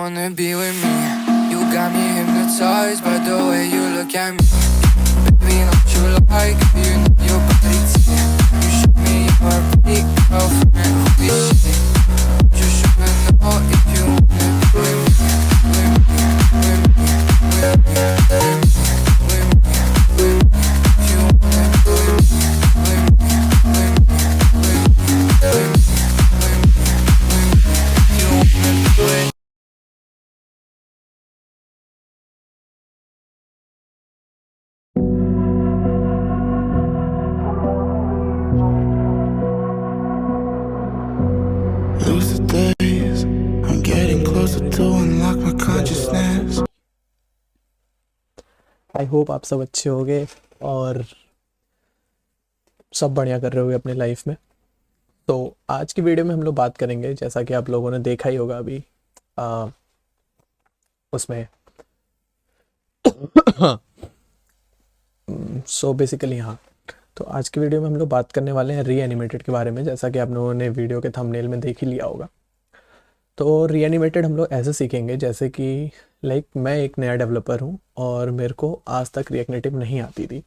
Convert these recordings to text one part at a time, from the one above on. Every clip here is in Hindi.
wanna be with me? You got me hypnotized by the way you look at me. Baby, don't you like you know your body too? You show me your big girlfriend, who is she? You should know if you wanna be with me. With me, with me, with me, with me, with me, with me. If you wanna be with me. With me, with me, with me, with me, with me, with me. If you wanna be with me. Lucid days, I'm getting closer to unlock my consciousness. I hope आप सब अच्छे होंगे और सब बढ़िया कर रहे होगे अपनी लाइफ में। तो आज की वीडियो में हम लोग बात करेंगे, जैसा कि आप लोगों ने देखा ही होगा अभी उसमें सो बेसिकली हाँ, तो आज की वीडियो में हम लोग बात करने वाले हैं रीएनिमेटेड के बारे में, जैसा कि आप लोगों ने वीडियो के थंबनेल में देख ही लिया होगा। तो रीएनिमेटेड हम लोग ऐसे सीखेंगे जैसे कि लाइक मैं एक नया डेवलपर हूँ और मेरे को आज तक रिएक्ट नेटिव नहीं आती थी,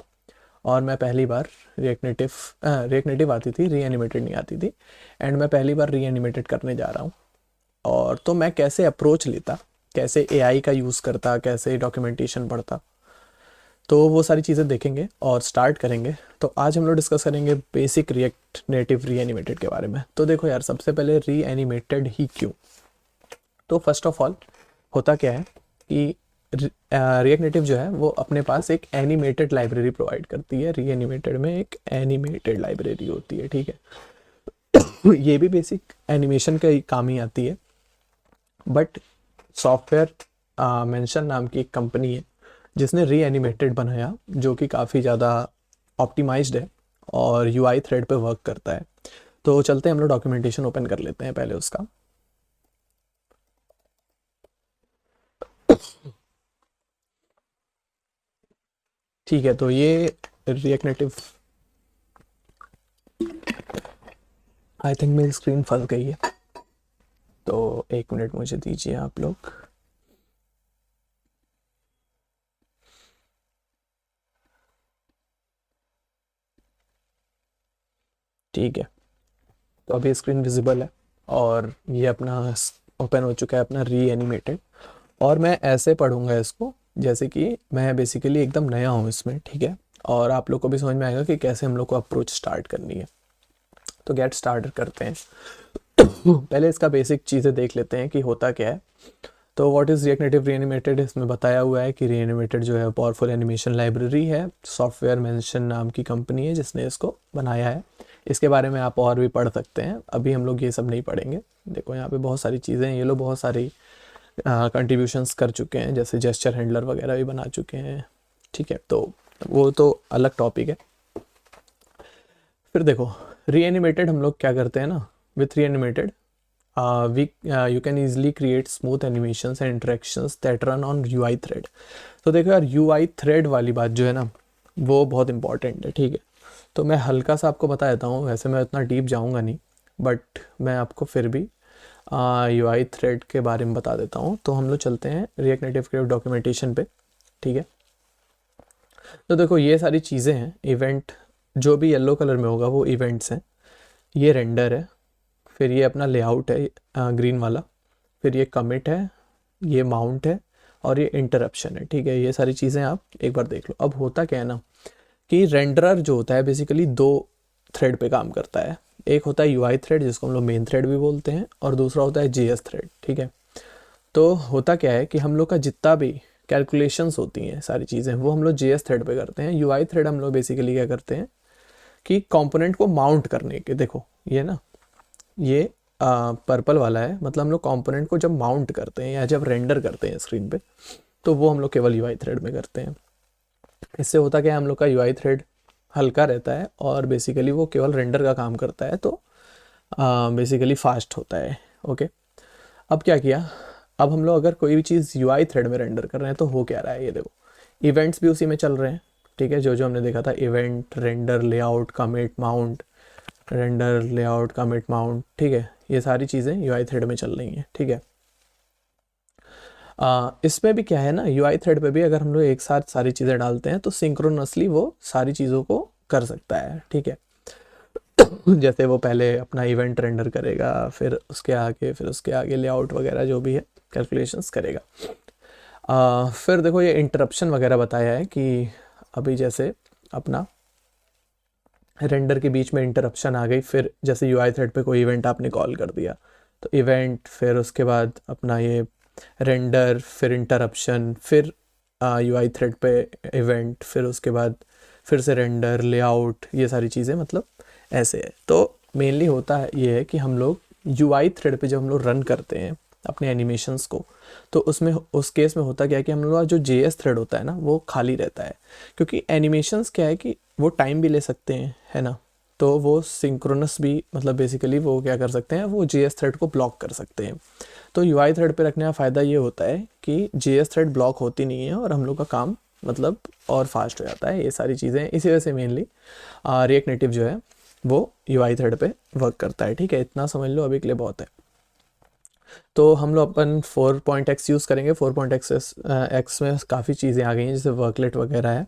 और मैं पहली बार रिएक्ट नेटिव आती थी, रीएनिमेटेड नहीं आती थी, एंड मैं पहली बार रीएनिमेटेड करने जा रहा हूँ। और तो मैं कैसे अप्रोच लेता, कैसे एआई का यूज़ करता, कैसे डॉक्यूमेंटेशन पढ़ता, तो वो सारी चीज़ें देखेंगे और स्टार्ट करेंगे। तो आज हम लोग डिस्कस करेंगे बेसिक रिएक्ट नेटिव रीएनिमेटेड के बारे में। तो देखो यार, सबसे पहले रीएनिमेटेड ही क्यों? तो फर्स्ट ऑफ ऑल होता क्या है कि रिएक्ट नेटिव जो है वो अपने पास एक एनिमेटेड लाइब्रेरी प्रोवाइड करती है। रीएनिमेटेड में एक एनिमेटेड लाइब्रेरी होती है, ठीक है। ये भी बेसिक एनिमेशन का ही काम ही आती है, बट सॉफ्टवेयर मेंशन नाम की एक कंपनी है जिसने रीएनिमेटेड बनाया, जो कि काफ़ी ज़्यादा ऑप्टिमाइज्ड है और यूआई थ्रेड पे वर्क करता है। तो चलते हैं, हम लोग डॉक्यूमेंटेशन ओपन कर लेते हैं पहले उसका। ठीक है, तो ये रिएक्ट नेटिव, आई थिंक मेरी स्क्रीन फंस गई है, तो एक मिनट मुझे दीजिए आप लोग। ठीक है, तो अभी स्क्रीन विजिबल है और ये अपना ओपन हो चुका है अपना रीएनिमेटेड। और मैं ऐसे पढ़ूंगा इसको जैसे कि मैं बेसिकली एकदम नया हूँ इसमें, ठीक है। और आप लोग को भी समझ में आएगा कि कैसे हम लोग को अप्रोच स्टार्ट करनी है। तो गेट स्टार्ट करते हैं। पहले इसका बेसिक चीज़ें देख लेते हैं कि होता क्या है। तो व्हाट इज़ रिएक्ट नेटिव रीएनिमेटेड, इसमें बताया हुआ है कि रीएनिमेटेड जो है पावरफुल एनिमेशन लाइब्रेरी है। सॉफ्टवेयर मेंशन नाम की कंपनी है जिसने इसको बनाया है। इसके बारे में आप और भी पढ़ सकते हैं, अभी हम लोग ये सब नहीं पढ़ेंगे। देखो यहाँ पे बहुत सारी चीज़ें हैं, ये लोग बहुत सारी कंट्रीब्यूशंस कर चुके हैं, जैसे जेस्चर हैंडलर वगैरह भी बना चुके हैं, ठीक है। तो वो तो अलग टॉपिक है। फिर देखो, रीएनिमेटेड हम लोग क्या करते हैं ना, with रीएनिमेटेड you can easily create smooth animations and interactions that run on UI thread। तो देखो यार, UI thread वाली बात जो है ना, वो बहुत इंपॉर्टेंट है, ठीक है। तो मैं हल्का सा आपको बता देता हूँ, वैसे मैं इतना डीप जाऊँगा नहीं, बट मैं आपको फिर भी UI थ्रेड के बारे में बता देता हूँ। तो हम लोग चलते हैं रिएक्ट नेटिव के डॉक्यूमेंटेशन पे, ठीक है। तो देखो ये सारी चीज़ें हैं, इवेंट जो भी येलो कलर में होगा वो इवेंट्स हैं, ये रेंडर है, फिर ये अपना लेआउट है ग्रीन वाला, फिर ये कमिट है, ये माउंट है, और ये इंटरप्शन है, ठीक है। ये सारी चीज़ें आप एक बार देख लो। अब होता क्या है ना कि रेंडरर जो होता है बेसिकली दो थ्रेड पे काम करता है। एक होता है यूआई थ्रेड जिसको हम लोग मेन थ्रेड भी बोलते हैं, और दूसरा होता है जेएस थ्रेड, ठीक है। तो होता क्या है कि हम लोग का जितना भी कैलकुलेशंस होती हैं सारी चीज़ें, वो हम लोग जेएस थ्रेड पे करते हैं। यूआई थ्रेड हम लोग बेसिकली क्या करते हैं कि कंपोनेंट को माउंट करने के, देखो ये ना, ये पर्पल वाला है, मतलब हम लोग कंपोनेंट को जब माउंट करते हैं या जब रेंडर करते हैं स्क्रीन पे, तो वो हम लोग केवल यूआई थ्रेड में करते हैं। इससे होता क्या है, हम लोग का यूआई थ्रेड हल्का रहता है और बेसिकली वो केवल रेंडर का काम करता है, तो बेसिकली फास्ट होता है, ओके। अब क्या किया, अब हम लोग अगर कोई भी चीज़ यूआई थ्रेड में रेंडर कर रहे हैं तो हो क्या रहा है, ये देखो इवेंट्स भी उसी में चल रहे हैं, ठीक है। जो जो हमने देखा था, event, render, layout, commit, mount, render, layout, commit, mount, ठीक है। ये सारी चीज़ें यूआई थ्रेड में चल रही हैं, ठीक है। इसमें भी क्या है ना, यूआई थ्रेड पे भी अगर हम लोग एक साथ सारी चीज़ें डालते हैं तो सिंक्रोनसली वो सारी चीज़ों को कर सकता है, ठीक है। जैसे वो पहले अपना इवेंट रेंडर करेगा, फिर उसके आगे लेआउट वगैरह जो भी है कैलकुलेशंस करेगा। फिर देखो ये इंटरप्शन वगैरह बताया है कि अभी जैसे अपना रेंडर के बीच में इंटरप्शन आ गई, फिर जैसे यूआई थ्रेड पे कोई इवेंट आपने कॉल कर दिया तो इवेंट, फिर उसके बाद अपना ये रेंडर, फिर इंटरप्शन, फिर यूआई थ्रेड पे इवेंट, फिर उसके बाद फिर से रेंडर, लेआउट, ये सारी चीज़ें मतलब ऐसे है। तो मेनली होता है ये है कि हम लोग यूआई थ्रेड पे जब हम लोग रन करते हैं अपने एनिमेशंस को, तो उसमें उस केस में होता क्या है कि हम लोग का जो जेएस थ्रेड होता है ना वो खाली रहता है, क्योंकि एनिमेशंस क्या है कि वो टाइम भी ले सकते हैं, है ना। तो वो सिंक्रोनस भी मतलब बेसिकली वो क्या कर सकते हैं, वो जेएस थ्रेड को ब्लॉक कर सकते हैं। तो यूआई थ्रेड पे रखने का फ़ायदा ये होता है कि जेएस थ्रेड ब्लॉक होती नहीं है और हम लोग का काम मतलब और फास्ट हो जाता है। ये सारी चीज़ें इसी वजह से मेनली रिएक्ट नेटिव जो है वो यूआई थ्रेड पे वर्क करता है, ठीक है। इतना समझ लो अभी के लिए बहुत है। तो हम लोग अपन 4.x यूज़ करेंगे। 4.x में काफ़ी चीज़ें आ गई हैं, जैसे वर्कलेट वगैरह है।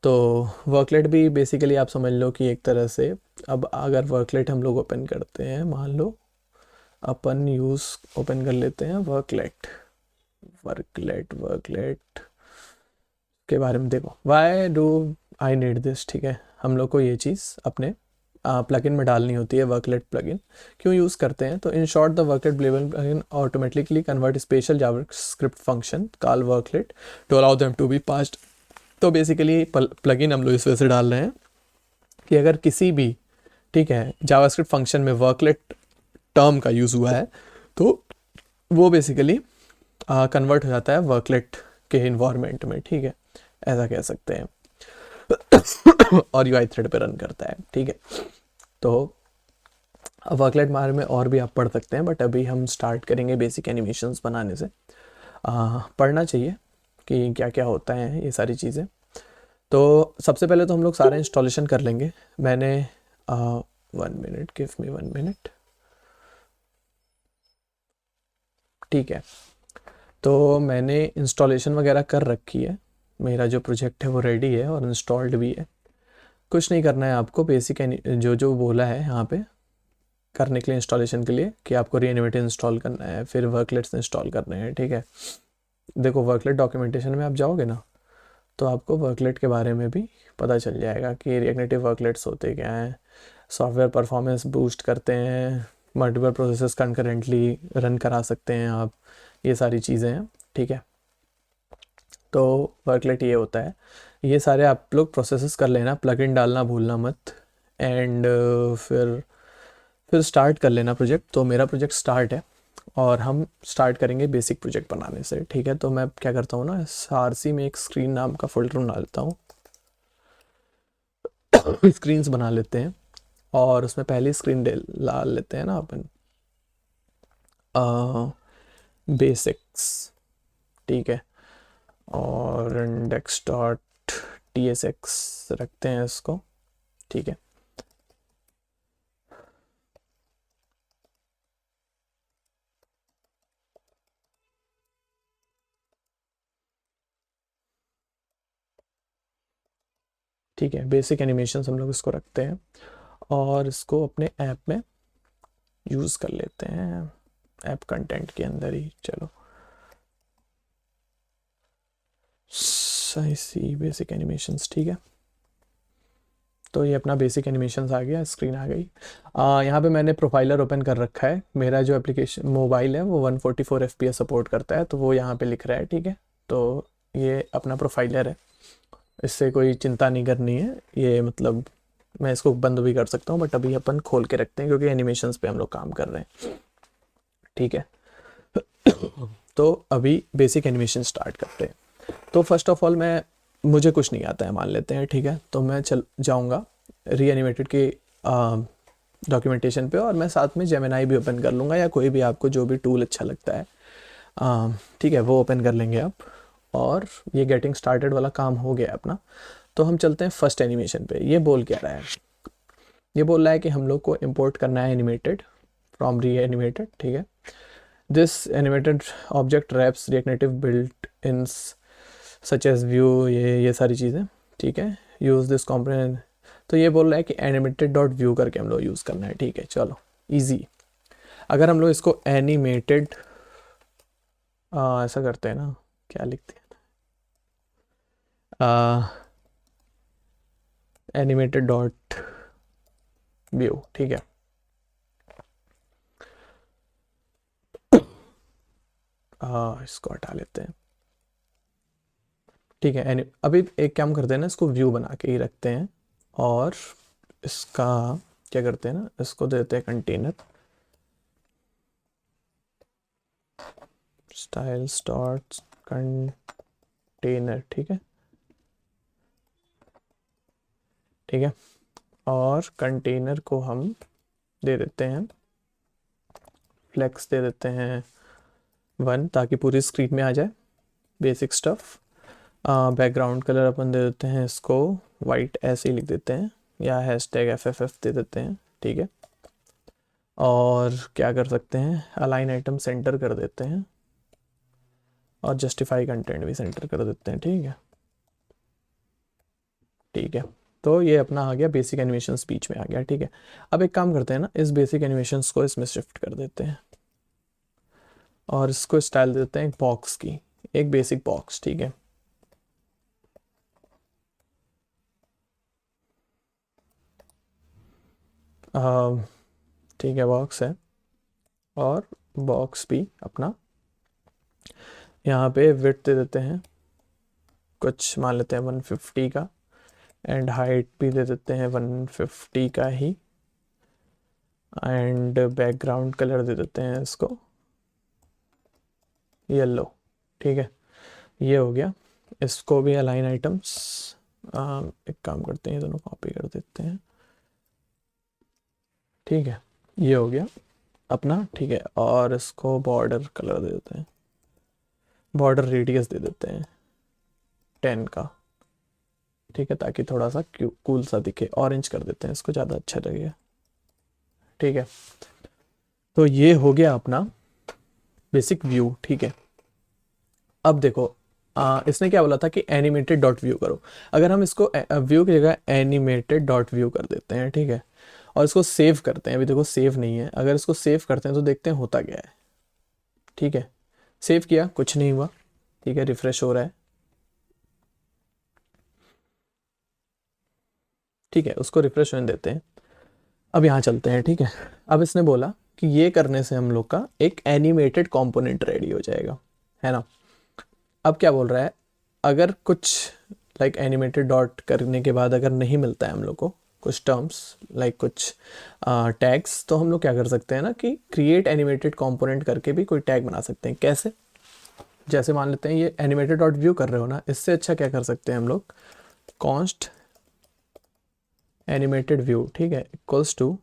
तो वर्कलेट भी बेसिकली आप समझ लो कि एक तरह से, अब अगर वर्कलेट हम लोग ओपन करते हैं, मान लो अपन ओपन कर लेते हैं वर्कलेट के बारे में देखो, why do I need this, ठीक है। हम लोग को ये चीज़ अपने प्लगइन में डालनी होती है। वर्कलेट प्लगइन क्यों यूज़ करते हैं, तो in short the worklet plugin automatically convert special JavaScript function call worklet to allow them to be passed. तो बेसिकली प्लगइन हम लोग इस वजह से डाल रहे हैं कि अगर किसी भी, ठीक है, जावास्क्रिप्ट फंक्शन में वर्कलेट टर्म का यूज़ हुआ है तो वो बेसिकली कन्वर्ट हो जाता है वर्कलेट के इन्वायरमेंट में, ठीक है, ऐसा कह सकते हैं। और यूआई थ्रेड पे रन करता है, ठीक है। तो वर्कलेट बारे में और भी आप पढ़ सकते हैं, बट अभी हम स्टार्ट करेंगे बेसिक एनिमेशंस बनाने से। पढ़ना चाहिए कि क्या क्या होता है ये सारी चीज़ें। तो सबसे पहले तो हम लोग सारा इंस्टॉलेशन कर लेंगे। मैंने 1 मिनट, गिव मी 1 मिनट, ठीक है। तो मैंने इंस्टॉलेशन वगैरह कर रखी है, मेरा जो प्रोजेक्ट है वो रेडी है और इंस्टॉल्ड भी है। कुछ नहीं करना है आपको, बेसिक जो जो बोला है यहाँ पे करने के लिए इंस्टॉलेशन के लिए कि आपको रीएनिमेट इंस्टॉल करना है, फिर वर्कलेट्स इंस्टॉल करने हैं, ठीक है। देखो वर्कलेट डॉक्यूमेंटेशन में आप जाओगे ना तो आपको वर्कलेट के बारे में भी पता चल जाएगा कि रिएक्ट नेटिव वर्कलेट्स होते क्या हैं, सॉफ्टवेयर परफॉर्मेंस बूस्ट करते हैं, मल्टीपल प्रोसेसेस कंकरेंटली रन करा सकते हैं आप, ये सारी चीज़ें हैं, ठीक है। तो वर्कलेट ये होता है, ये सारे आप लोग प्रोसेसेस कर लेना, प्लगइन डालना भूलना मत, एंड फिर स्टार्ट कर लेना प्रोजेक्ट। तो मेरा प्रोजेक्ट स्टार्ट है और हम स्टार्ट करेंगे बेसिक प्रोजेक्ट बनाने से, ठीक है। तो मैं क्या करता हूँ ना, सारसी में एक स्क्रीन नाम का फोल्डर बना लेता हूँ। स्क्रीन्स बना लेते हैं और उसमें पहली स्क्रीन डाल लेते हैं ना अपन बेसिक्स, ठीक है, और इंडेक्स डॉट tsx रखते हैं इसको, ठीक है। ठीक है, बेसिक एनिमेशन हम लोग इसको रखते हैं और इसको अपने ऐप में यूज़ कर लेते हैं, ऐप कंटेंट के अंदर ही। चलो सही सी बेसिक एनिमेशंस, ठीक है। तो ये अपना बेसिक एनिमेशंस आ गया, स्क्रीन आ गई। यहाँ पे मैंने प्रोफाइलर ओपन कर रखा है। मेरा जो एप्लीकेशन मोबाइल है वो 144 FPS सपोर्ट करता है, तो वो यहाँ पे लिख रहा है, ठीक है। तो ये अपना प्रोफाइलर है, इससे कोई चिंता नहीं करनी है। ये मतलब मैं इसको बंद भी कर सकता हूँ, बट अभी अपन खोल के रखते हैं क्योंकि एनिमेशंस पे हम लोग काम कर रहे हैं, ठीक है। तो अभी बेसिक एनिमेशन स्टार्ट करते हैं। तो फर्स्ट ऑफ ऑल मुझे कुछ नहीं आता है मान लेते हैं, ठीक है। तो मैं चल जाऊँगा रीएनिमेटेड के डॉक्यूमेंटेशन पे और मैं साथ में जेमिनाई भी ओपन कर लूँगा, या कोई भी आपको जो भी टूल अच्छा लगता है, ठीक है, वो ओपन कर लेंगे आप। और ये गेटिंग स्टार्टेड वाला काम हो गया अपना। तो हम चलते हैं फर्स्ट एनिमेशन पे। ये बोल क्या रहा है, ये बोल रहा है कि हम लोग को इंपोर्ट करना है एनिमेटेड फ्रॉम रीएनिमेटेड, ठीक है। This animated object wraps React Native built in such as view, ये सारी चीज़ें, ठीक है। यूज़ दिस कॉम्पोनेंट, तो ये बोल रहा है कि एनिमेटेड डॉट व्यू करके हम लोग यूज़ करना है, ठीक है। चलो इजी। अगर हम लोग इसको एनिमेटेड ऐसा करते हैं ना, क्या लिखते हैं, एनिमेटेड डॉट व्यू, ठीक है। इसको हटा लेते हैं, ठीक है। अभी एक काम करते हैं ना, इसको व्यू बना के ही रखते हैं और इसका क्या करते हैं ना, इसको देते हैं कंटेनर, स्टाइल स्टार्ट कंटेनर, ठीक है, ठीक है। और कंटेनर को हम दे देते हैं फ्लेक्स, दे देते हैं 1 ताकि पूरी स्क्रीन में आ जाए बेसिक स्टफ। बैकग्राउंड कलर अपन दे देते हैं इसको वाइट, ऐसे ही लिख देते हैं, या हैशटैग FFF दे देते हैं, ठीक है। और क्या कर सकते हैं, अलाइन आइटम सेंटर कर देते हैं और जस्टिफाई कंटेंट भी सेंटर कर देते हैं, ठीक है, ठीक है। तो ये अपना आ गया बेसिक एनिमेशन बीच में आ गया, ठीक है। अब एक काम करते हैं ना, इस बेसिक एनिमेशंस को इसमें शिफ्ट कर देते हैं और इसको स्टाइल देते हैं एक बॉक्स की, एक बेसिक बॉक्स, ठीक है। ठीक है, बॉक्स है और बॉक्स भी अपना यहाँ पे विड्थ दे देते हैं, कुछ मान लेते हैं 150 का, एंड हाइट भी दे देते हैं 150 का ही, एंड बैकग्राउंड कलर दे देते हैं इसको येलो, ठीक है। ये हो गया। इसको भी अलाइन आइटम्स, एक काम करते हैं, ये दोनों कॉपी कर देते हैं, ठीक है। ये हो गया अपना, ठीक है। और इसको बॉर्डर कलर दे देते हैं, बॉर्डर रेडियस दे देते हैं 10 का, ठीक है, ताकि थोड़ा सा कूल सा दिखे। ऑरेंज कर देते हैं इसको, ज़्यादा अच्छा लगेगा, ठीक है। तो ये हो गया अपना बेसिक व्यू, ठीक है। अब देखो इसने क्या बोला था कि एनिमेटेड डॉट व्यू करो। अगर हम इसको व्यू की जगह एनिमेटेड डॉट व्यू कर देते हैं, ठीक है, और इसको सेव करते हैं, अभी देखो सेव नहीं है, अगर इसको सेव करते हैं तो देखते हैं होता क्या है, ठीक है। सेव किया, कुछ नहीं हुआ, ठीक है, रिफ्रेश हो रहा है, ठीक है, उसको रिफ्रेश होने देते हैं। अब यहाँ चलते हैं, ठीक है। अब इसने बोला कि ये करने से हम लोग का एक एनिमेटेड कंपोनेंट रेडी हो जाएगा, है ना। अब क्या बोल रहा है, अगर कुछ लाइक एनिमेटेड डॉट करने के बाद अगर नहीं मिलता है हम लोग को कुछ टर्म्स, लाइक कुछ टैग्स, तो हम लोग क्या कर सकते हैं ना कि क्रिएट एनिमेटेड कंपोनेंट करके भी कोई टैग बना सकते हैं। कैसे, जैसे मान लेते हैं ये एनिमेटेड डॉट व्यू कर रहे हो ना, इससे अच्छा क्या कर सकते हैं हम लोग, कॉन्स्ट एनिमेटेड व्यू, ठीक है, equals to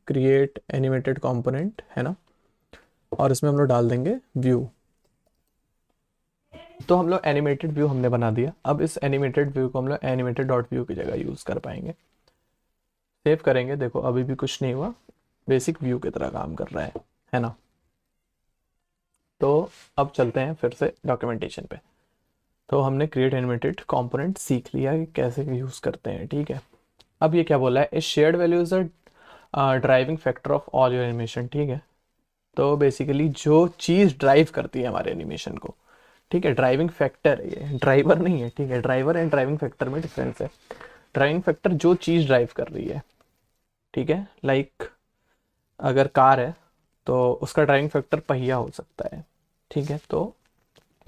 create animated component, है ना, और इसमें हम लोग डाल देंगे व्यू। तो हम लोग एनिमेटेड व्यू हमने बना दिया। अब इस एनिमेटेड व्यू को हम लोग एनिमेटेड डॉट व्यू की जगह यूज़ कर पाएंगे। सेव करेंगे, देखो अभी भी कुछ नहीं हुआ, बेसिक व्यू की तरह काम कर रहा है ना। तो अब चलते हैं फिर से डॉक्यूमेंटेशन पे। तो हमने क्रिएट एनिमेटेड कंपोनेंट सीख लिया कि कैसे यूज़ करते हैं, ठीक है। अब ये क्या बोला है, a shared value is a driving factor of all your animation, ठीक है। तो बेसिकली जो चीज़ ड्राइव करती है हमारे एनिमेशन को, ठीक है, ड्राइविंग फैक्टर है, ये ड्राइवर नहीं है, ठीक है। ड्राइवर एंड ड्राइविंग फैक्टर में डिफरेंस है। ड्राइविंग फैक्टर जो चीज़ ड्राइव कर रही है, ठीक है, लाइक अगर कार है तो उसका ड्राइविंग फैक्टर पहिया हो सकता है, ठीक है, तो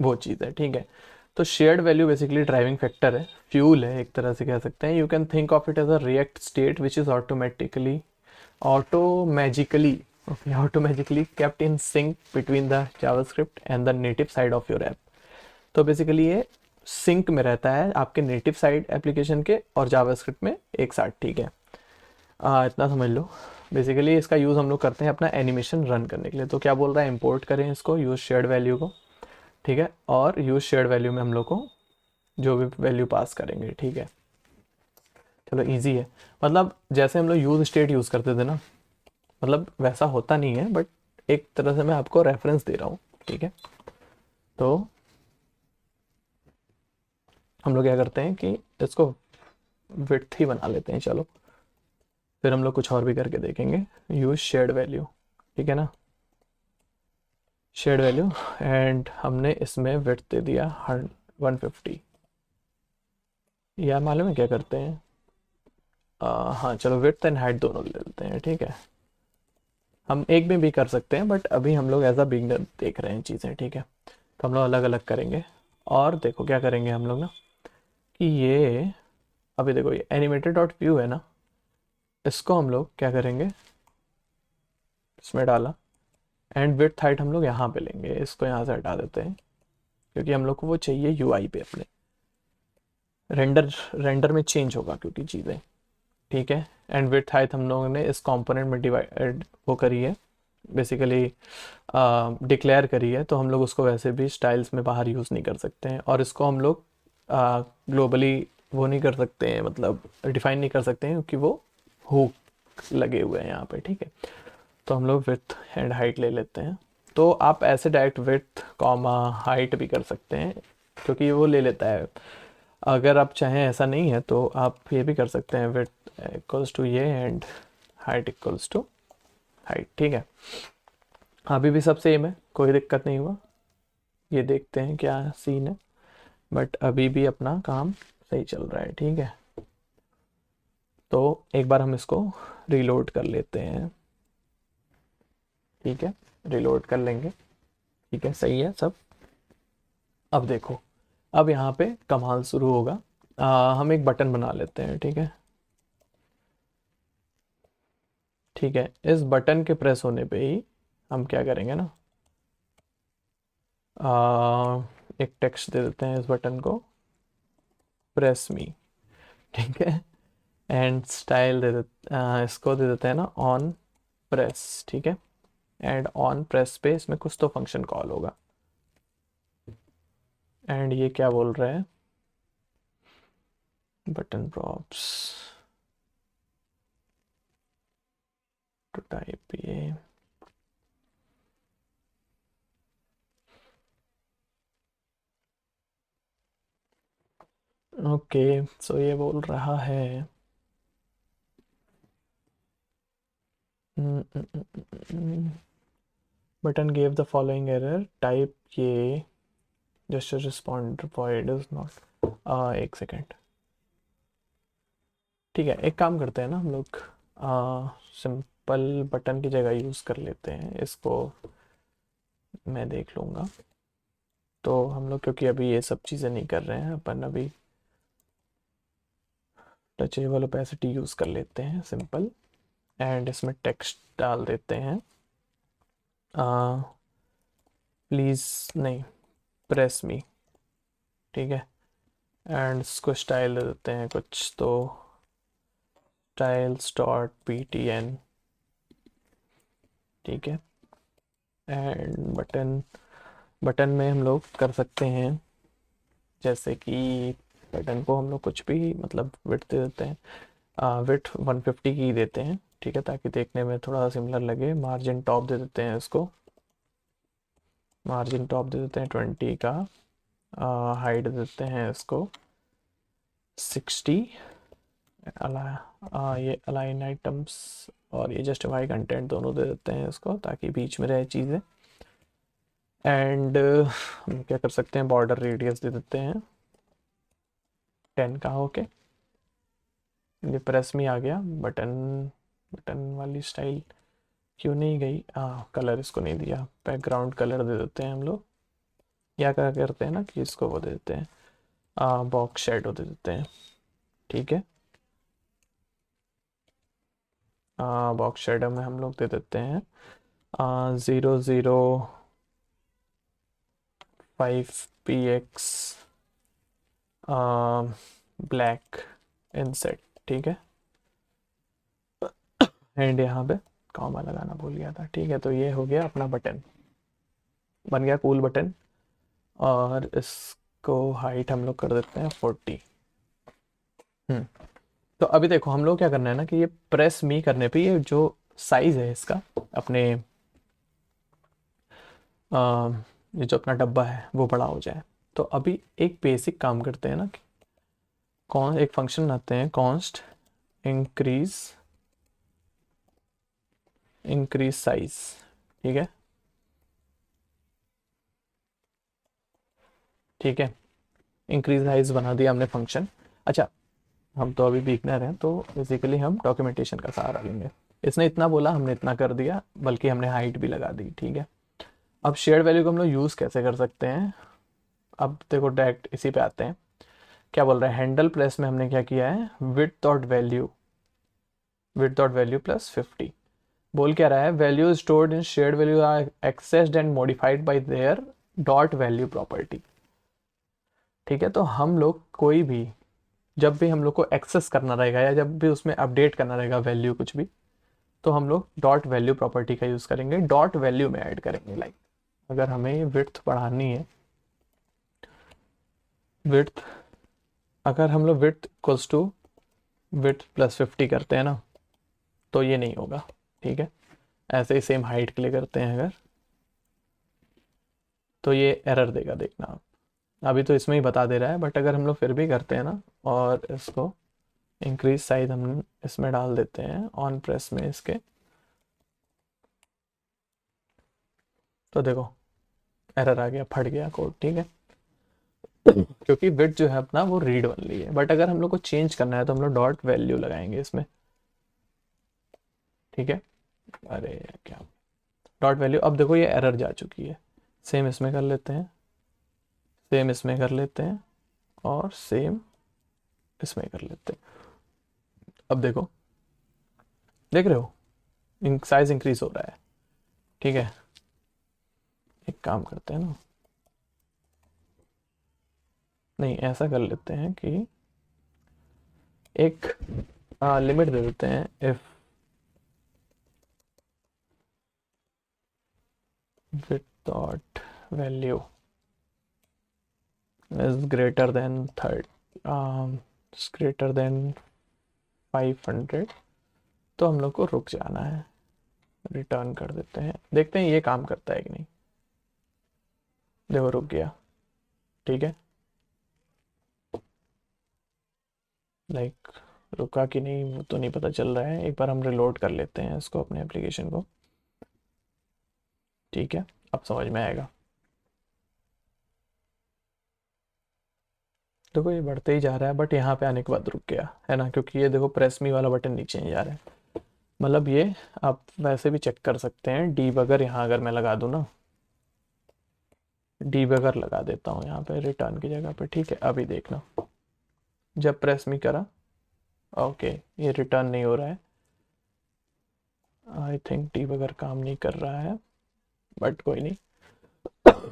वो चीज़ है, ठीक है। तो shared value basically driving factor है, फ्यूल है, एक तरह से कह सकते हैं। You can think of it as a React state which is automatically kept in sync between the JavaScript and the native side of your app। तो बेसिकली ये सिंक में रहता है आपके नेटिव साइड एप्लीकेशन के और जावास्क्रिप्ट में एक साथ, ठीक है। इतना समझ लो। बेसिकली इसका यूज़ हम लोग करते हैं अपना एनिमेशन रन करने के लिए। तो क्या बोल रहा है, इंपोर्ट करें इसको, यूज़ शेयर्ड वैल्यू को, ठीक है, और यूज़ शेयर्ड वैल्यू में हम लोग को जो भी वैल्यू पास करेंगे, ठीक है। चलो इजी है, मतलब जैसे हम लोग यूज़ स्टेट यूज़ करते थे ना, मतलब वैसा होता नहीं है, बट एक तरह से मैं आपको रेफरेंस दे रहा हूँ, ठीक है। तो हम लोग क्या करते हैं कि इसको विड्थ ही बना लेते हैं, चलो। फिर हम लोग कुछ और भी करके देखेंगे। यूज शेयर्ड वैल्यू, ठीक है ना, शेयर्ड वैल्यू, एंड हमने इसमें विड्थ दे दिया 150। या मालूम है क्या करते हैं, हाँ चलो विड्थ एंड हाइट दोनों ले लेते हैं, ठीक है। हम एक में भी कर सकते हैं, बट अभी हम लोग एज अ बिगनर देख रहे हैं चीज़ें, ठीक है। तो हम लोग अलग अलग करेंगे। और देखो क्या करेंगे हम लोग ना, कि ये अभी देखो ये एनिमेटेड डॉट व्यू है ना, इसको हम लोग क्या करेंगे, इसमें डाला, एंड विड्थ हाइट हम लोग यहाँ पे लेंगे, इसको यहाँ से हटा देते हैं, क्योंकि हम लोग को वो चाहिए यूआई पे अपने। रेंडर रेंडर में चेंज होगा क्योंकि चीज़ें, ठीक है। एंड विड्थ हाइट हम लोगों ने इस कंपोनेंट में डिवाइड वो करी है, बेसिकली डिक्लेयर करी है, तो हम लोग उसको वैसे भी स्टाइल्स में बाहर यूज़ नहीं कर सकते हैं। और इसको हम लोग ग्लोबली वो नहीं कर सकते हैं, मतलब डिफाइन नहीं कर सकते हैं, क्योंकि वो हुक लगे हुए हैं यहाँ पे, ठीक है। तो हम लोग विड्थ एंड हाइट ले लेते हैं। तो आप ऐसे डायरेक्ट विड्थ कॉमा हाइट भी कर सकते हैं, क्योंकि वो ले लेता है। अगर आप चाहें ऐसा नहीं है तो आप ये भी कर सकते हैं, विड्थ इक्वल्स टू ये and height equals to height, ठीक है। अभी भी सब सेम है, कोई दिक्कत नहीं हुआ। ये देखते हैं क्या सीन है, बट अभी भी अपना काम सही चल रहा है, ठीक है। तो एक बार हम इसको रीलोड कर लेते हैं, ठीक है, रीलोड कर लेंगे, ठीक है, सही है सब। अब देखो, अब यहाँ पे कमाल शुरू होगा। हम एक बटन बना लेते हैं, ठीक है, ठीक है। इस बटन के प्रेस होने पे ही हम क्या करेंगे ना, एक टेक्स्ट दे देते हैं इस बटन को, प्रेस मी, ठीक है। एंड स्टाइल दे देते इसको दे देते हैं ना ऑन प्रेस, ठीक है। एंड ऑन प्रेस पे इसमें कुछ तो फंक्शन कॉल होगा। एंड ये क्या बोल रहा है, बटन प्रॉप्स टू टाइप, ये ओके। सो ये बोल रहा है button gave the following error type, ये just respond void is not, एक सेकेंड, ठीक है। एक काम करते हैं ना हम लोग, सिंपल बटन की जगह यूज़ कर लेते हैं इसको, मैं देख लूँगा। तो हम लोग क्योंकि अभी ये सब चीज़ें नहीं कर रहे हैं, अपन अभी टचेबल ओपेसिटी यूज़ कर लेते हैं सिंपल, एंड इसमें टेक्स्ट डाल देते हैं, प्लीज़ नहीं, प्रेस मी, ठीक है। एंड इसको स्टाइल दे देते हैं कुछ तो, स्टाइल्स डॉट ptn, ठीक है। एंड बटन, बटन में हम लोग कर सकते हैं, जैसे कि बटन को हम लोग कुछ भी मतलब विड्थ दे देते हैं, विड्थ 150 की देते हैं, ठीक है, ताकि देखने में थोड़ा सिमिलर लगे। मार्जिन टॉप दे देते हैं इसको, मार्जिन टॉप दे देते हैं 20 का, हाइट देते हैं इसको 60, ये अलाइन आइटम्स और ये जस्टिफाई कंटेंट दोनों दे देते हैं इसको, ताकि बीच में रहे चीज़ें। एंड हम क्या कर सकते हैं, बॉर्डर रेडियस दे देते हैं 10 का, ओके। ये प्रेस में आ गया बटन, बटन वाली स्टाइल क्यों नहीं गई, कलर इसको नहीं दिया, बैकग्राउंड कलर दे देते हैं हम लोग। या क्या करते हैं ना कि इसको वो दे देते हैं, बॉक्स शेडो दे देते हैं, ठीक है। बॉक्स शेडो में हम लोग दे देते हैं 005px ब्लैक इनसेट, ठीक है। एंड यहाँ पे कॉमा लगाना भूल गया था, ठीक है। तो ये हो गया अपना बटन, बन गया कूल बटन। और इसको हाइट हम लोग कर देते हैं 40। तो अभी देखो हम लोग क्या करना है ना, कि ये प्रेस मी करने पे ये जो साइज है इसका अपने ये जो अपना डब्बा है वो बड़ा हो जाए। तो अभी एक बेसिक काम करते हैं ना कि कौन एक फंक्शन बनाते हैं, कॉन्स्ट इंक्रीज साइज, ठीक है, ठीक है, इंक्रीज साइज बना दिया हमने फंक्शन। अच्छा, हम तो अभी बिगनर हैं तो बेसिकली हम डॉक्यूमेंटेशन का सहारा लेंगे। इसने इतना बोला, हमने इतना कर दिया, बल्कि हमने हाइट भी लगा दी, ठीक है। अब शेयर्ड वैल्यू को हम लोग यूज़ कैसे कर सकते हैं, अब देखो डायरेक्ट इसी पे आते हैं। क्या बोल रहा है, हैंडल प्रेस में हमने क्या किया है, विड्थ डॉट वैल्यू प्लस 50। बोल क्या रहा है, value stored in shared value are accessed and modified by their dot value property, ठीक है। तो हम लोग कोई भी, जब भी हम लोग को एक्सेस करना रहेगा या जब भी उसमें अपडेट करना रहेगा वैल्यू कुछ भी, तो हम लोग डॉट वैल्यू प्रॉपर्टी का यूज़ करेंगे, डॉट वैल्यू में ऐड करेंगे। लाइक अगर हमें विड्थ बढ़ानी है, विड्थ, अगर हम लोग width equals to width plus 50 करते हैं ना, तो ये नहीं होगा, ठीक है। ऐसे ही सेम हाइट के लिए करते हैं अगर, तो ये एरर देगा, देखना आप। अभी तो इसमें ही बता दे रहा है, बट अगर हम लोग फिर भी करते हैं ना और इसको इंक्रीज साइज हम इसमें डाल देते हैं ऑन प्रेस में इसके, तो देखो एरर आ गया, फट गया कोड, ठीक है, क्योंकि विड्थ जो है अपना वो रीड ओनली है। बट अगर हम लोग को चेंज करना है तो हम लोग डॉट वैल्यू लगाएंगे इसमें, ठीक है। अरे क्या, डॉट वैल्यू, अब देखो ये एरर जा चुकी है। सेम इसमें कर लेते हैं, सेम इसमें कर लेते हैं, और सेम इसमें कर लेते हैं। अब देखो, देख रहे हो साइज इंक्रीज हो रहा है, ठीक है। एक काम करते हैं ना, नहीं ऐसा कर लेते हैं कि एक लिमिट दे देते हैं, if width dot value is greater than greater than 500, तो हम लोग को रुक जाना है, रिटर्न कर देते हैं, देखते हैं ये काम करता है कि नहीं। देखो रुक गया, ठीक है, लाइक रुका कि नहीं वो तो नहीं पता चल रहा है। एक बार हम रिलोड कर लेते हैं इसको, अपने एप्लीकेशन को, ठीक है, अब समझ में आएगा। देखो ये बढ़ते ही जा रहा है, बट यहाँ पे आने के बाद रुक गया है ना, क्योंकि ये देखो प्रेस मी वाला बटन नीचे नहीं जा रहा है। मतलब ये आप वैसे भी चेक कर सकते हैं, डीबगर यहाँ अगर मैं लगा दूँ ना, डीबगर लगा देता हूँ यहाँ पे रिटर्न की जगह पे, ठीक है। अभी देखना, जब प्रेस मी करा, ओके ये रिटर्न नहीं हो रहा है, आई थिंक डीबगर काम नहीं कर रहा है, बट कोई नहीं,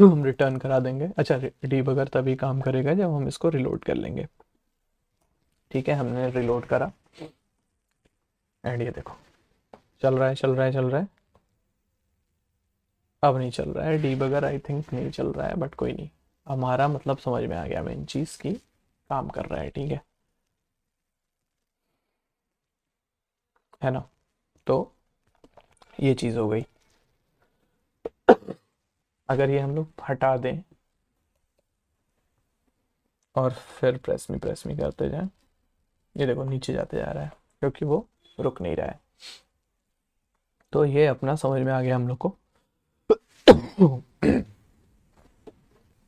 हम रिटर्न करा देंगे। अच्छा, डीबगर तभी काम करेगा जब हम इसको रिलोड कर लेंगे, ठीक है। हमने रिलोड करा एंड ये देखो चल रहा है, चल रहा है, चल रहा है, अब नहीं चल रहा है डीबगर, आई थिंक नहीं चल रहा है, बट कोई नहीं, हमारा मतलब समझ में आ गया मेन चीज़ की, काम कर रहा है, ठीक है ना। तो ये चीज़ हो गई। अगर ये हम लोग हटा दें और फिर प्रेस में करते जाएं, ये देखो नीचे जाते जा रहा है, क्योंकि वो रुक नहीं रहा है। तो ये अपना समझ में आ गया हम लोग को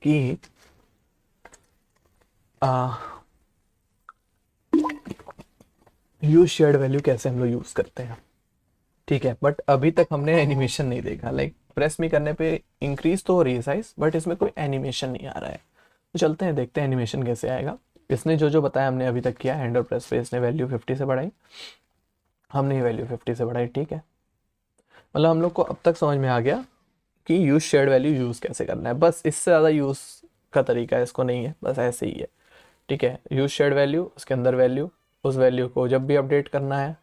कि यूज शेयर्ड वैल्यू कैसे हम लोग यूज़ करते हैं, ठीक है। बट अभी तक हमने एनिमेशन नहीं देखा, लाइक प्रेस में करने पे इंक्रीज तो हो रही है साइज, बट इसमें कोई एनिमेशन नहीं आ रहा है। तो चलते हैं देखते हैं एनिमेशन कैसे आएगा। इसने जो जो बताया हमने अभी तक किया, हैंडल प्रेस पे इसने वैल्यू 50 से बढ़ाई, हमने ये वैल्यू 50 से बढ़ाई, ठीक है। मतलब हम लोग को अब तक समझ में आ गया कि यूज शेयर्ड वैल्यू यूज़ कैसे करना है, बस इससे ज़्यादा यूज़ का तरीका इसको नहीं है, बस ऐसे ही है, ठीक है। यूज शेयर्ड वैल्यू, उसके अंदर वैल्यू, उस वैल्यू को जब भी अपडेट करना है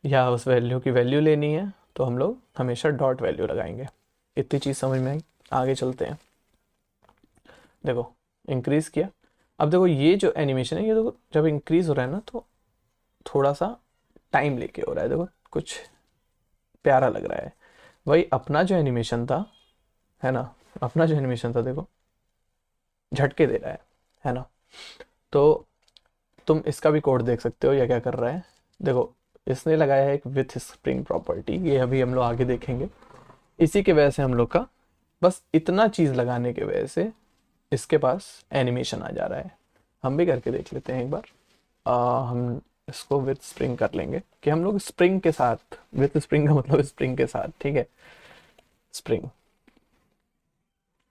या उस वैल्यू की वैल्यू लेनी है, तो हम लोग हमेशा डॉट वैल्यू लगाएंगे। इतनी चीज़ समझ में आई, आगे चलते हैं। देखो इंक्रीज़ किया, अब देखो ये जो एनिमेशन है, ये देखो जब इंक्रीज़ हो रहा है ना, तो थोड़ा सा टाइम लेके हो रहा है, देखो कुछ प्यारा लग रहा है। वही अपना जो एनिमेशन था है ना, अपना जो एनिमेशन था देखो झटके दे रहा है ना। तो तुम इसका भी कोड देख सकते हो या क्या कर रहा है, देखो इसने लगाया है एक विथ स्प्रिंग प्रॉपर्टी, ये अभी हम लोग आगे देखेंगे। इसी की वजह से हम लोग का बस इतना चीज़ लगाने की वजह से इसके पास एनिमेशन आ जा रहा है। हम भी करके देख लेते हैं एक बार। हम इसको विथ स्प्रिंग कर लेंगे कि हम लोग स्प्रिंग के साथ, विथ स्प्रिंग का मतलब स्प्रिंग के साथ, ठीक है, स्प्रिंग।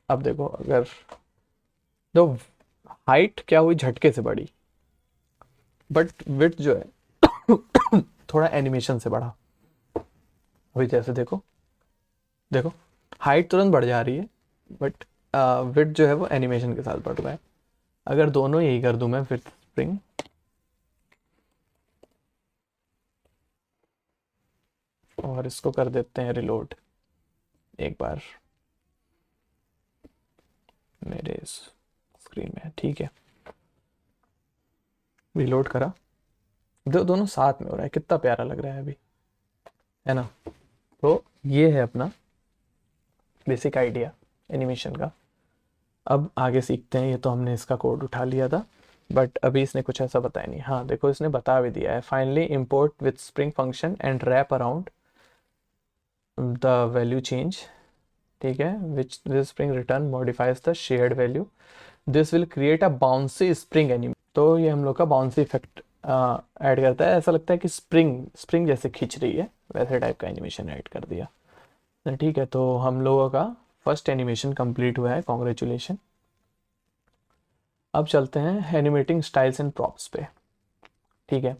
अब देखो अगर तो हाइट क्या हुई, झटके से बढ़ी, बट विथ जो है थोड़ा एनिमेशन से बढ़ा। अभी जैसे देखो देखो हाइट तुरंत बढ़ जा रही है, बट विथ जो है वो एनिमेशन के साथ बढ़ रहा है। अगर दोनों यही कर दूं मैं विथ स्प्रिंग, और इसको कर देते हैं रिलोड एक बार मेरे स्क्रीन में, ठीक है, रिलोड करा, दोनों साथ में हो रहा है, कितना प्यारा लग रहा है अभी, है ना। तो ये है अपना बेसिक आइडिया एनिमेशन का। अब आगे सीखते हैं, ये तो हमने इसका कोड उठा लिया था, बट अभी इसने कुछ ऐसा बताया नहीं। हाँ देखो इसने बता भी दिया है, finally import with spring function and wrap around the value change, ठीक है, which this spring return modifies the shared value, this will create a bouncy spring anime. तो ये हम लोग का बाउंसी इफेक्ट ऐड करता है, ऐसा लगता है कि स्प्रिंग स्प्रिंग जैसे खींच रही है, वैसे टाइप का एनिमेशन ऐड कर दिया। तो ठीक है, तो हम लोगों का फर्स्ट एनिमेशन कंप्लीट हुआ है, कॉन्ग्रेचुलेशन। अब चलते हैं एनिमेटिंग स्टाइल्स एंड प्रॉप्स पे, ठीक है।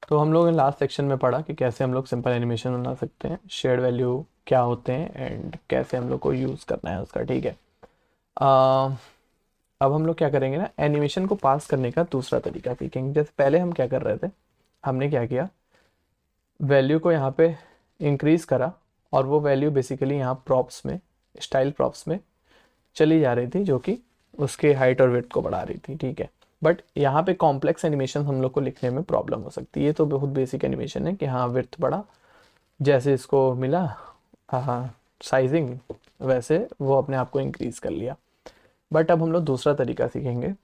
तो हम लोग ने लास्ट सेक्शन में पढ़ा कि कैसे हम लोग सिंपल एनिमेशन बना सकते हैं, शेयर्ड वैल्यू क्या होते हैं एंड कैसे हम लोग को यूज़ करना है उसका, ठीक है। अब हम लोग क्या करेंगे ना, एनिमेशन को पास करने का दूसरा तरीका सीखेंगे। जैसे पहले हम क्या कर रहे थे, हमने क्या किया, वैल्यू को यहाँ पे इंक्रीज करा और वो वैल्यू बेसिकली यहाँ प्रॉप्स में, स्टाइल प्रॉप्स में चली जा रही थी, जो कि उसके हाइट और विड्थ को बढ़ा रही थी, ठीक है। बट यहाँ पे कॉम्प्लेक्स एनिमेशन हम लोग को लिखने में प्रॉब्लम हो सकती है। ये तो बहुत बेसिक एनिमेशन है कि हाँ विड्थ बढ़ा, जैसे इसको मिला हाँ साइजिंग, वैसे वो अपने आप को इंक्रीज कर लिया। बट अब हम लोग दूसरा तरीका सीखेंगे,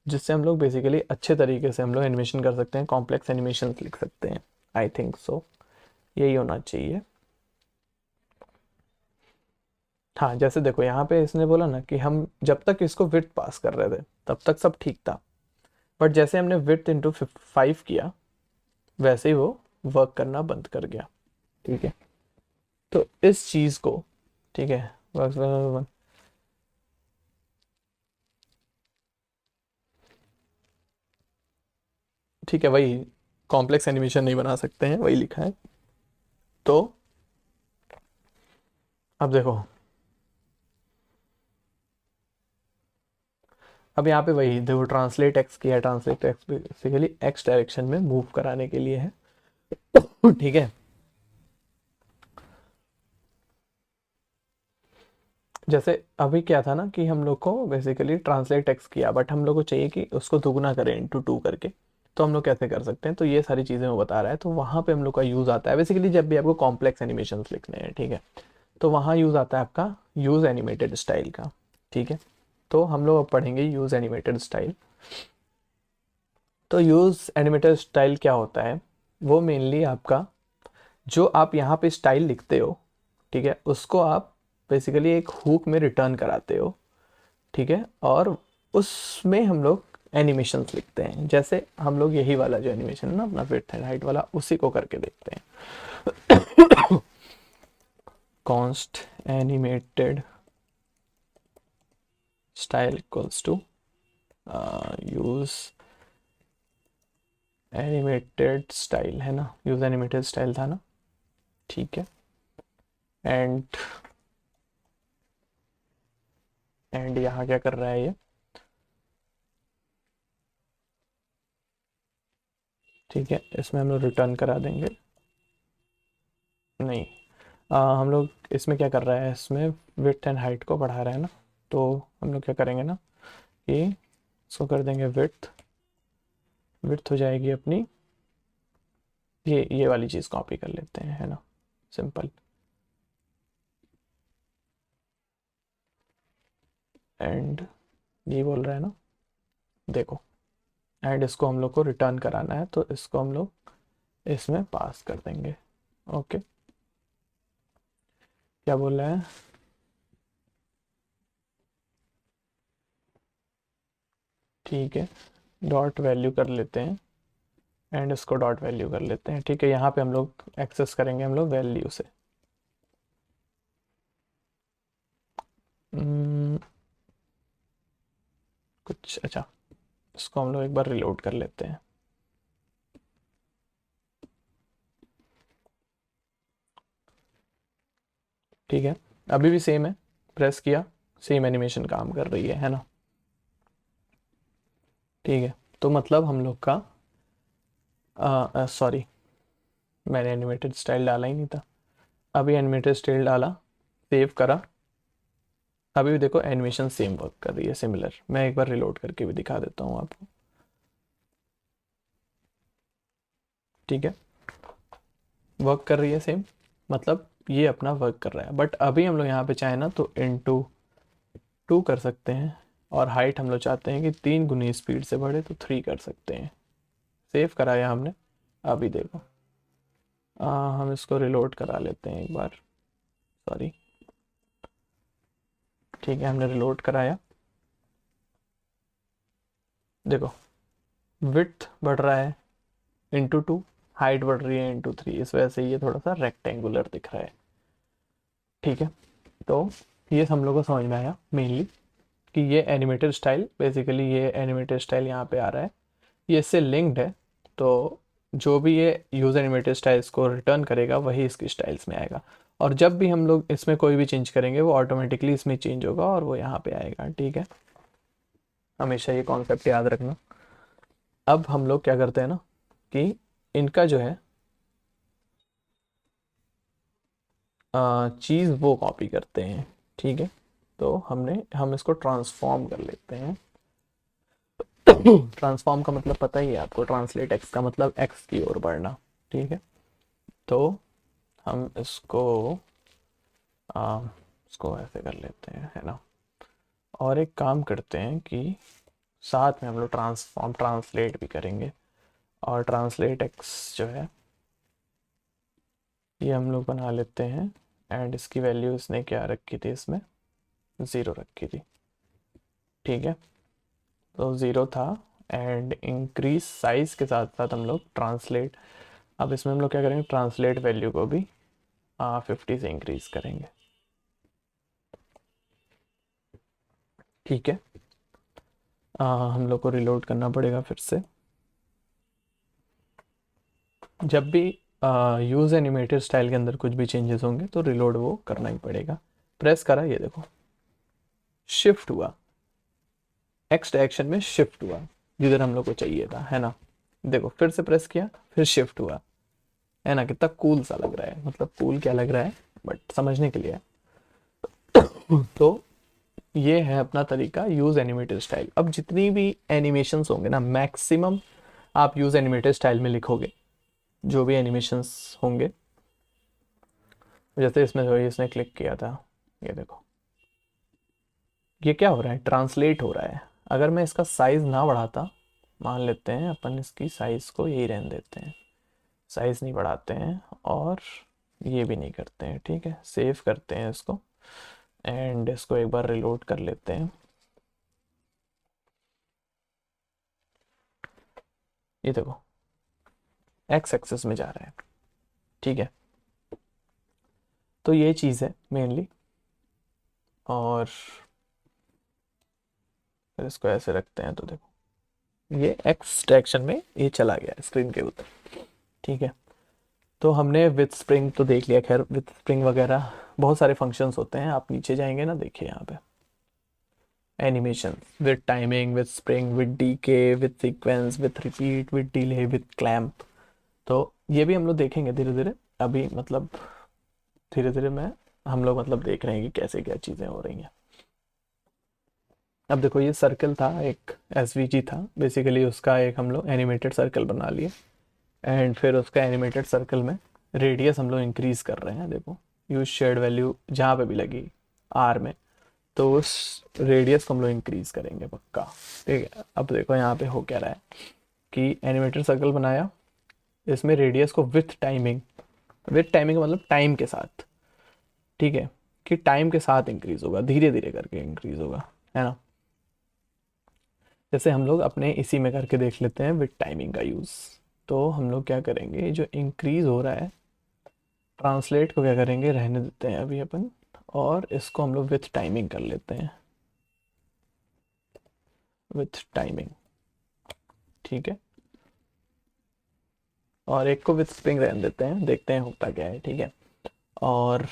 जिससे हम लोग बेसिकली अच्छे तरीके से हम लोग एनिमेशन कर सकते हैं, कॉम्प्लेक्स एनिमेशन लिख सकते हैं। आई थिंक सो यही होना चाहिए। हाँ जैसे देखो यहाँ पे इसने बोला ना कि हम जब तक इसको विड्थ पास कर रहे थे तब तक सब ठीक था, बट जैसे हमने विड्थ इंटू 5 किया वैसे ही वो वर्क करना बंद कर गया, ठीक है। तो इस चीज़ को, ठीक है, ठीक है, वही कॉम्प्लेक्स एनिमेशन नहीं बना सकते हैं, वही लिखा है। तो अब देखो, अब यहाँ पे वही देखो ट्रांसलेट एक्स किया है, translate x basically x direction में मूव कराने के लिए है, ठीक है। जैसे अभी क्या था ना कि हम लोग को बेसिकली ट्रांसलेट टेक्स्ट किया, बट हम लोग को चाहिए कि उसको दुगना करें इंटू 2 करके। तो हम लोग कैसे कर सकते हैं, तो ये सारी चीज़ें वो बता रहा है। तो वहाँ पे हम लोग का यूज़ आता है बेसिकली जब भी आपको कॉम्प्लेक्स एनिमेशन लिखने हैं, ठीक है, तो वहाँ यूज़ आता है आपका यूज़ एनिमेटेड स्टाइल का, ठीक है। तो हम लोग अब पढ़ेंगे यूज़ एनिमेटेड स्टाइल। तो यूज़ एनिमेटेड स्टाइल क्या होता है, वो मेनली आपका जो आप यहाँ पे स्टाइल लिखते हो, ठीक है, उसको आप बेसिकली एक हुक में रिटर्न कराते हो, ठीक है, और उसमें हम लोग एनिमेशंस लिखते हैं। जैसे हम लोग यही वाला जो एनिमेशन है ना अपना विड्थ एंड हाइट वाला, उसी को करके देखते हैं। Const animated style equals to use animated style, है ना, यूज एनिमेटेड स्टाइल था ना, ठीक है। एंड यहाँ क्या कर रहा है ये, ठीक है, इसमें हम लोग रिटर्न करा देंगे, नहीं हम लोग इसमें क्या कर रहा है, इसमें विड्थ एंड हाइट को बढ़ा रहा है ना। तो हम लोग क्या करेंगे ना कि इसको कर देंगे विड्थ, विड्थ हो जाएगी अपनी ये वाली चीज़ कॉपी कर लेते हैं, है ना, सिंपल। एंड ये बोल रहा है ना, देखो, एंड इसको हम लोग को रिटर्न कराना है, तो इसको हम लोग इसमें पास कर देंगे। ओके, क्या बोल रहा है, ठीक है, डॉट वैल्यू कर लेते हैं एंड इसको डॉट वैल्यू कर लेते हैं। ठीक है, यहाँ पे हम लोग एक्सेस करेंगे हम लोग वैल्यू से। कुछ अच्छा, इसको हम लोग एक बार रिलोड कर लेते हैं। ठीक है, अभी भी सेम है, प्रेस किया, सेम एनिमेशन काम कर रही है ना। ठीक है, तो मतलब हम लोग का सॉरी, मैंने एनिमेटेड स्टाइल डाला ही नहीं था। अभी एनिमेटेड स्टाइल डाला, सेव करा, अभी भी देखो एनिमेशन सेम वर्क कर रही है, सिमिलर। मैं एक बार रिलोड करके भी दिखा देता हूँ आपको। ठीक है, वर्क कर रही है सेम, मतलब ये अपना वर्क कर रहा है। बट अभी हम लोग यहाँ पे चाहे ना तो इनटू 2 कर सकते हैं, और हाइट हम लोग चाहते हैं कि 3 गुनी स्पीड से बढ़े तो 3 कर सकते हैं। सेव कराया हमने, अभी देखो हम इसको रिलोड करा लेते हैं एक बार, सॉरी। ठीक है, हमने रिलोड कराया, देखो विड्थ बढ़ रहा है इंटू 2, हाइट बढ़ रही है इंटू 3, इस वजह से ये थोड़ा सा रेक्टेंगुलर दिख रहा है। ठीक है, तो ये हम लोग को समझ में आया मेनली कि ये एनिमेटेड स्टाइल, बेसिकली ये एनिमेटेड स्टाइल यहाँ पे आ रहा है, ये इससे लिंक्ड है। तो जो भी ये यूज़ एनिमेटेड स्टाइल्स को रिटर्न करेगा वही इसकी स्टाइल्स में आएगा, और जब भी हम लोग इसमें कोई भी चेंज करेंगे वो ऑटोमेटिकली इसमें चेंज होगा और वो यहाँ पे आएगा। ठीक है, हमेशा ये कॉन्सेप्ट याद रखना। अब हम लोग क्या करते हैं ना कि इनका जो है चीज़ वो कॉपी करते हैं। ठीक है, तो हम इसको ट्रांसफॉर्म कर लेते हैं। ट्रांसफॉर्म का मतलब पता ही है आपको, ट्रांसलेट एक्स का मतलब एक्स की ओर बढ़ना। ठीक है, तो हम इसको ऐसे कर लेते हैं, है ना। और एक काम करते हैं कि साथ में हम लोग ट्रांसफॉर्म ट्रांसलेट भी करेंगे, और ट्रांसलेट एक्स जो है ये हम लोग बना लेते हैं, एंड इसकी वैल्यू इसने क्या रखी थी, इसमें 0 रखी थी। ठीक है, तो 0 था, एंड इंक्रीज साइज के साथ साथ हम लोग ट्रांसलेट, अब इसमें हम लोग क्या करेंगे, ट्रांसलेट वैल्यू को भी 50 से इंक्रीज करेंगे। ठीक है, हम लोग को रिलोड करना पड़ेगा फिर से। जब भी यूज़ एनिमेटेड स्टाइल के अंदर कुछ भी चेंजेस होंगे तो रिलोड वो करना ही पड़ेगा। प्रेस करा, ये देखो शिफ्ट हुआ, एक्स डायरेक्शन में शिफ्ट हुआ जिधर हम लोग को चाहिए था, है ना। देखो फिर से प्रेस किया, फिर शिफ्ट हुआ, है ना। कितना कूल सा लग रहा है, मतलब कूल क्या लग रहा है बट समझने के लिए। तो ये है अपना तरीका, यूज़ एनिमेटेड स्टाइल। अब जितनी भी एनिमेशंस होंगे ना, मैक्सिमम आप यूज़ एनिमेटेड स्टाइल में लिखोगे, जो भी एनिमेशंस होंगे। जैसे इसमें जो इसने क्लिक किया था, ये देखो ये क्या हो रहा है, ट्रांसलेट हो रहा है। अगर मैं इसका साइज़ ना बढ़ाता, मान लेते हैं अपन इसकी साइज़ को यही रहने देते हैं, साइज़ नहीं बढ़ाते हैं और ये भी नहीं करते हैं। ठीक है, सेव करते हैं इसको, एंड इसको एक बार रिलोड कर लेते हैं। ये देखो एक्स एक्सेस में जा रहा है। ठीक है, तो ये चीज़ है मेनली, और फिर इसको ऐसे रखते हैं तो देखो ये एक्स डायरेक्शन में ये चला गया स्क्रीन के ऊपर। ठीक है, तो हमने विथ स्प्रिंग तो देख लिया। खैर विथ स्प्रिंग वगैरह बहुत सारे फंक्शंस होते हैं, आप नीचे जाएंगे ना, देखिए यहाँ पे animation with timing, with spring, with decay, with sequence, with repeat, with delay, with clamp. तो ये भी हम लोग देखेंगे धीरे धीरे, अभी मतलब धीरे धीरे हम लोग मतलब देख रहे हैं कि कैसे क्या चीज़ें हो रही हैं। अब देखो ये सर्कल था, एक एसवीजी था बेसिकली, उसका एक हम लोग एनिमेटेड सर्कल बना लिए, एंड फिर उसका एनिमेटेड सर्कल में रेडियस हम लोग इंक्रीज कर रहे हैं। देखो यूज शेड वैल्यू जहाँ पे भी लगी आर में, तो उस रेडियस को हम लोग इंक्रीज करेंगे पक्का। ठीक है, अब देखो यहाँ पे हो क्या रहा है कि एनिमेटेड सर्कल बनाया, इसमें रेडियस को विथ टाइमिंग का मतलब टाइम के साथ, ठीक है, कि टाइम के साथ इंक्रीज होगा, धीरे धीरे करके इंक्रीज होगा, है ना। जैसे हम लोग अपने इसी में करके देख लेते हैं विथ टाइमिंग का यूज़। तो हम लोग क्या करेंगे, जो इंक्रीज हो रहा है ट्रांसलेट को क्या करेंगे, रहने देते हैं अभी अपन, और इसको हम लोग विथ टाइमिंग कर लेते हैं, विथ टाइमिंग, ठीक है। और एक को विथ स्प्रिंग रहने देते हैं, देखते हैं होता क्या है, ठीक है। और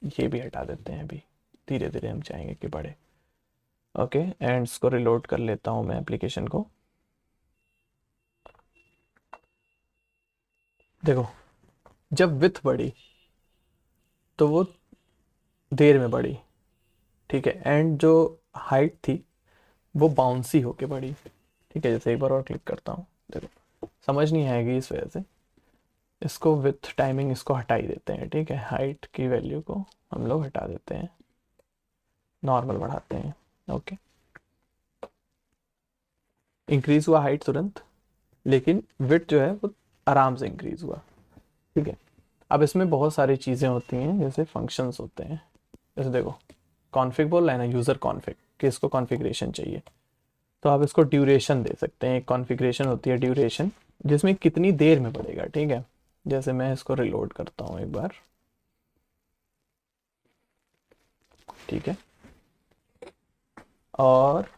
ये भी हटा देते हैं अभी, धीरे धीरे हम चाहेंगे कि बढ़े। ओके, एंड इसको रिलोड कर लेता हूँ मैं एप्लीकेशन को। देखो जब विथ बढ़ी तो वो देर में बढ़ी, ठीक है, एंड जो हाइट थी वो बाउंसी होके बढ़ी, ठीक है। जैसे एक बार और क्लिक करता हूँ, देखो समझ नहीं आएगी इस वजह से, इसको विथ टाइमिंग इसको हटा ही देते हैं, ठीक है। हाइट की वैल्यू को हम लोग हटा देते हैं, नॉर्मल बढ़ाते हैं। ओके, इंक्रीज हुआ हाइट तुरंत, लेकिन विथ जो है वो आराम से इंक्रीज हुआ, ठीक है। अब इसमें बहुत सारी चीज़ें होती हैं, जैसे फंक्शंस होते हैं, जैसे देखो कॉन्फ़िग बोल रहा है ना, यूज़र कॉन्फ़िग, कि इसको कॉन्फ़िगरेशन चाहिए, तो आप इसको ड्यूरेशन दे सकते हैं। एक कॉन्फ़िगरेशन होती है ड्यूरेशन, जिसमें कितनी देर में बढ़ेगा, ठीक है। जैसे मैं इसको रिलोड करता हूँ एक बार, ठीक है, और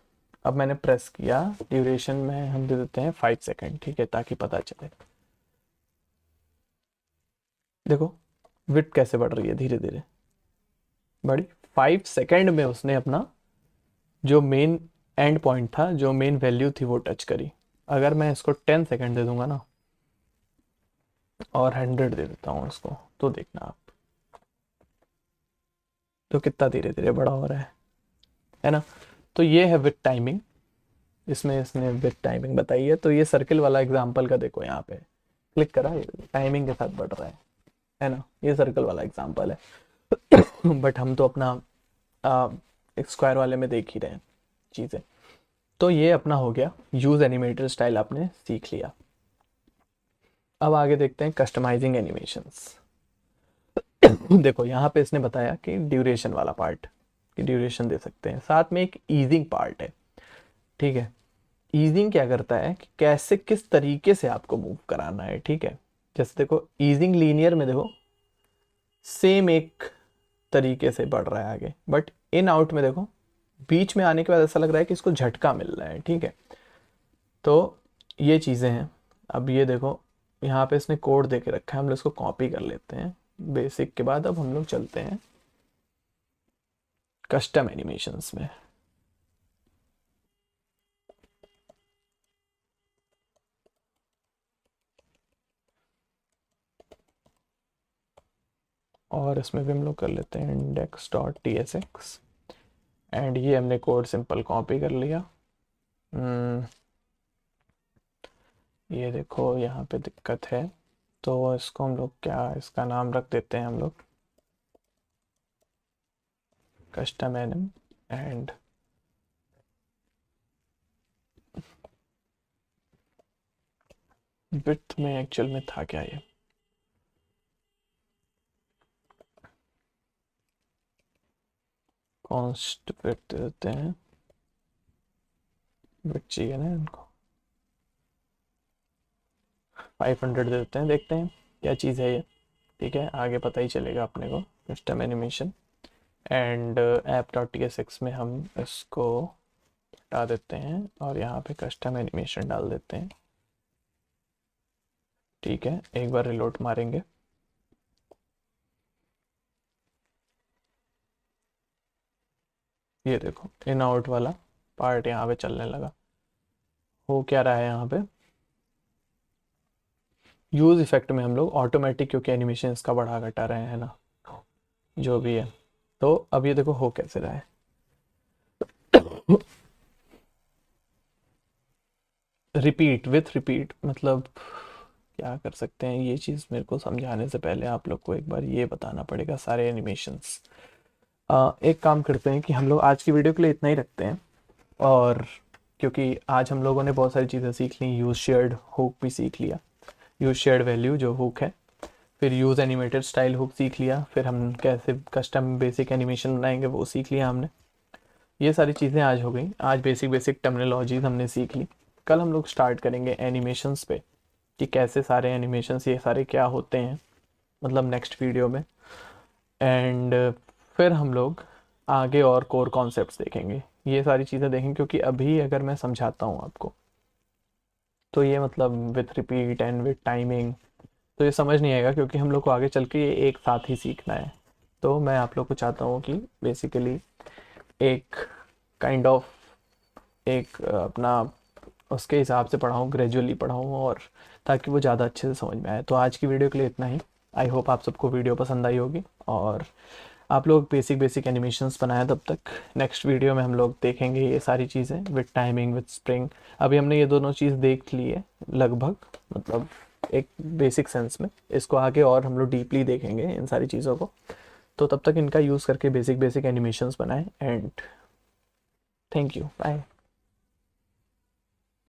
अब मैंने प्रेस किया, ड्यूरेशन में हम दे देते हैं 5 सेकेंड, ठीक है, ताकि पता चले। देखो विड्थ कैसे बढ़ रही है, धीरे धीरे बढ़ी। 5 सेकेंड में उसने अपना जो मेन एंड पॉइंट था, जो मेन वैल्यू थी, वो टच करी। अगर मैं इसको 10 सेकेंड दे दूंगा ना, और 100 दे देता हूँ इसको, तो देखना आप, तो कितना धीरे धीरे बड़ा हो रहा है ना। तो ये है विथ टाइमिंग, इसमें इसने विथ टाइमिंग बताई है। तो ये सर्किल वाला एग्जांपल का देखो, यहाँ पे क्लिक करा, टाइमिंग के साथ बढ़ रहा है ना, ये सर्कल वाला एग्जांपल है। बट हम तो अपना एक स्क्वायर वाले में देख ही रहे हैं चीज़ें। तो ये अपना हो गया, यूज एनिमेटर स्टाइल आपने सीख लिया। अब आगे देखते हैं कस्टमाइजिंग एनिमेशंस। देखो यहाँ पे इसने बताया कि ड्यूरेशन वाला पार्ट, कि ड्यूरेशन दे सकते हैं, साथ में एक ईजिंग पार्ट है, ठीक है। ईजिंग क्या करता है कि कैसे किस तरीके से आपको मूव कराना है, ठीक है। जैसे देखो ईजिंग लीनियर में देखो सेम एक तरीके से बढ़ रहा है आगे, बट इन आउट में देखो बीच में आने के बाद ऐसा लग रहा है कि इसको झटका मिल रहा है, ठीक है। तो ये चीज़ें हैं। अब ये देखो यहाँ पे इसने कोड दे के रखा है, हम लोग इसको कॉपी कर लेते हैं बेसिक के बाद। अब हम लोग चलते हैं कस्टम एनिमेशंस में। और इसमें भी हम लोग कर लेते हैं index.tsx, एंड ये हमने कोड सिंपल कॉपी कर लिया। ये देखो यहाँ पे दिक्कत है, तो इसको हम लोग क्या, इसका नाम रख देते हैं हम लोग कस्टम एनिम, एंड विड्थ में एक्चुअल में था क्या, ये कॉन्स्ट विड्थ देते हैं, विड्थ चाहिए ना इनको, 500 दे देते हैं, देखते हैं क्या चीज़ है ये, ठीक है। आगे पता ही चलेगा अपने को। कस्टम एनिमेशन एंड app.tsx में हम इसको हटा देते हैं, और यहाँ पे कस्टम एनिमेशन डाल देते हैं, ठीक है। एक बार रिलोड मारेंगे, ये देखो इन आउट वाला पार्ट यहाँ पे चलने लगा। हो क्या रहा है यहाँ पे, यूज इफेक्ट में हम लोग ऑटोमेटिक, क्योंकि एनिमेशन इसका बढ़ा घटा रहे हैं ना, जो भी है। तो अब ये देखो हो कैसे रहा है, रिपीट विथ रिपीट, मतलब क्या कर सकते हैं, ये चीज़ मेरे को समझाने से पहले आप लोग को एक बार ये बताना पड़ेगा सारे एनिमेशंस। एक काम करते हैं कि हम लोग आज की वीडियो के लिए इतना ही रखते हैं, और क्योंकि आज हम लोगों ने बहुत सारी चीज़ें सीख ली, यूज़ शेयर्ड हुक भी सीख लिया, यूज़ शेयर्ड वैल्यू जो हुक है, फिर यूज़ एनिमेटेड स्टाइल हुक सीख लिया, फिर हम कैसे कस्टम बेसिक एनिमेशन बनाएंगे वो सीख लिया हमने। ये सारी चीज़ें आज हो गई। आज बेसिक बेसिक टर्मिनोलॉजीज हमने सीख ली। कल हम लोग स्टार्ट करेंगे एनिमेशंस पे, कि कैसे सारे एनिमेशंस ये सारे क्या होते हैं, मतलब नेक्स्ट वीडियो में। एंड फिर हम लोग आगे और कोर कॉन्सेप्ट्स देखेंगे, ये सारी चीज़ें देखेंगे, क्योंकि अभी अगर मैं समझाता हूँ आपको तो ये मतलब with repeat and with timing तो ये समझ नहीं आएगा, क्योंकि हम लोग को आगे चल के ये एक साथ ही सीखना है। तो मैं आप लोग को चाहता हूँ कि बेसिकली एक काइंड ऑफ एक अपना उसके हिसाब से पढ़ाऊँ, ग्रेजुअली पढ़ाऊँ, और ताकि वो ज़्यादा अच्छे से समझ में आए। तो आज की वीडियो के लिए इतना ही। आई होप आप सबको वीडियो पसंद आई होगी और आप लोग बेसिक बेसिक एनिमेशंस बनाएं। तब तक नेक्स्ट वीडियो में हम लोग देखेंगे ये सारी चीज़ें विथ टाइमिंग, विथ स्प्रिंग। अभी हमने ये दोनों चीज़ देख ली है लगभग, मतलब एक बेसिक सेंस में। इसको आगे और हम लोग डीपली देखेंगे इन सारी चीज़ों को। तो तब तक इनका यूज़ करके बेसिक बेसिक एनिमेशंस बनाएं। And thank you, bye.